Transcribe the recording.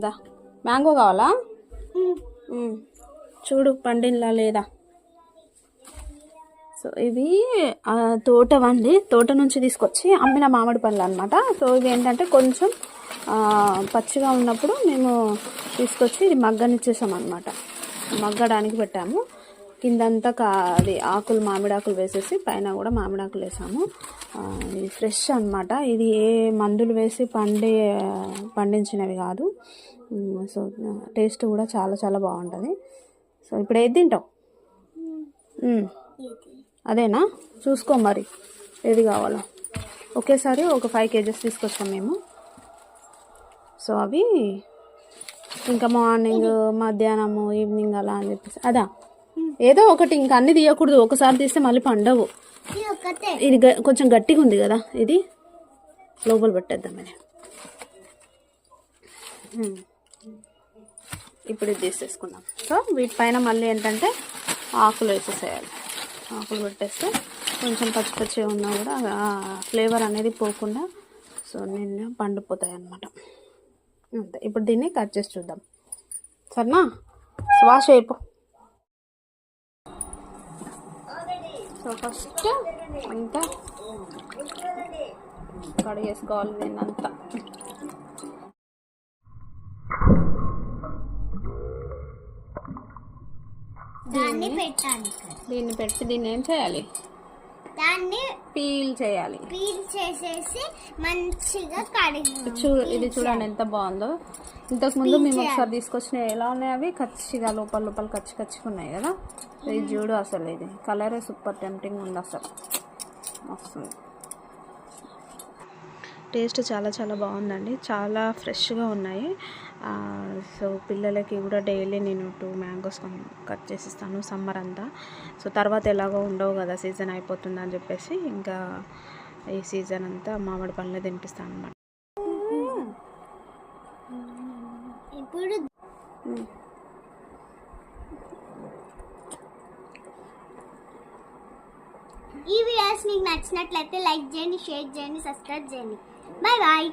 దా mango కావాలా? చూడు పండినలా లేదా. సో ఇవి తోటవండి, తోట నుంచి తీసుకొచ్చి అమ్మిన మామిడి పళ్ళు అనమాట. సో ఇవి ఏంటంటే కొంచెం పచ్చిగా ఉన్నప్పుడు మేము తీసుకొచ్చి ఇది మగ్గనిచ్చేసాం అనమాట. మగ్గడానికి పెట్టాము. కిందంతా అది ఆకులు, మామిడాకులు వేసేసి పైన కూడా మామిడాకులు వేసాము. ఇది ఫ్రెష్ అనమాట. ఇది ఏ మందులు వేసి పండించినవి కాదు. సో టేస్ట్ కూడా చాలా చాలా బాగుంటుంది. సో ఇప్పుడు ఏది తింటావు? అదేనా? చూసుకో మరి ఏది కావాలో. ఒకేసారి ఒక 5 kgs తీసుకొచ్చాం మేము. సో అవి ఇంకా మార్నింగ్, మధ్యాహ్నము, ఈవినింగ్ అలా అని చెప్పేసి అదా ఏదో ఒకటి, ఇంకా అన్ని తీయకూడదు. ఒకసారి తీస్తే మళ్ళీ పండవు. ఇది కొంచెం గట్టిగా ఉంది కదా, ఇది లోపల పెట్టేద్దాం. అది ఇప్పుడు ఇది తీసేసుకుందాం. సో వీటిపైన మళ్ళీ ఏంటంటే ఆకులు వేసేసేయాలి. ఆకులు పెట్టేస్తే కొంచెం పచ్చి పచ్చిగా ఉన్నా కూడా ఫ్లేవర్ అనేది పోకుండా సో నిన్న పండిపోతాయి అన్నమాట. అంతే. ఇప్పుడు దీన్ని కట్ చేసి చూద్దాం. సరేనా? వాష్ అయిపో. సో ఫస్ట్ అంతా కడిగేసుకోవాలి దీన్నంతా. దీన్ని పెట్టి దీన్ని ఏం చేయాలి? దాన్ని పీల్ చేయాలి. పీల్ చేసేసి మంచిగా ఇది చూడండి ఎంత బాగుందో. ఇంతకుముందు మేము ఒకసారి తీసుకొచ్చిన ఎలా ఉన్నాయి అవి కచ్చిగా లోపల కచ్చిగా ఉన్నాయి కదా. ఇది చూడు, అసలు ఇది కలరే సూపర్ టెంప్టింగ్ ఉంది. అసలు మస్తు టేస్ట్ చాలా చాలా బాగుందండి. చాలా ఫ్రెష్గా ఉన్నాయి. సో పిల్లలకి కూడా డైలీ నేను 2 మ్యాంగోస్ కట్ చేసిస్తాను సమ్మర్ అంతా. సో తర్వాత ఎలాగో ఉండవు కదా, సీజన్ అయిపోతుంది అని చెప్పేసి ఇంకా ఈ సీజన్ అంతా మామిడి పళ్ళే తినిపిస్తాను అన్నమాట. ఇప్పుడు ఈ వీడియోస్ మీకు నచ్చినట్లయితే లైక్ చేయండి, షేర్ చేయండి, సబ్స్క్రైబ్ చేయండి. Bye bye.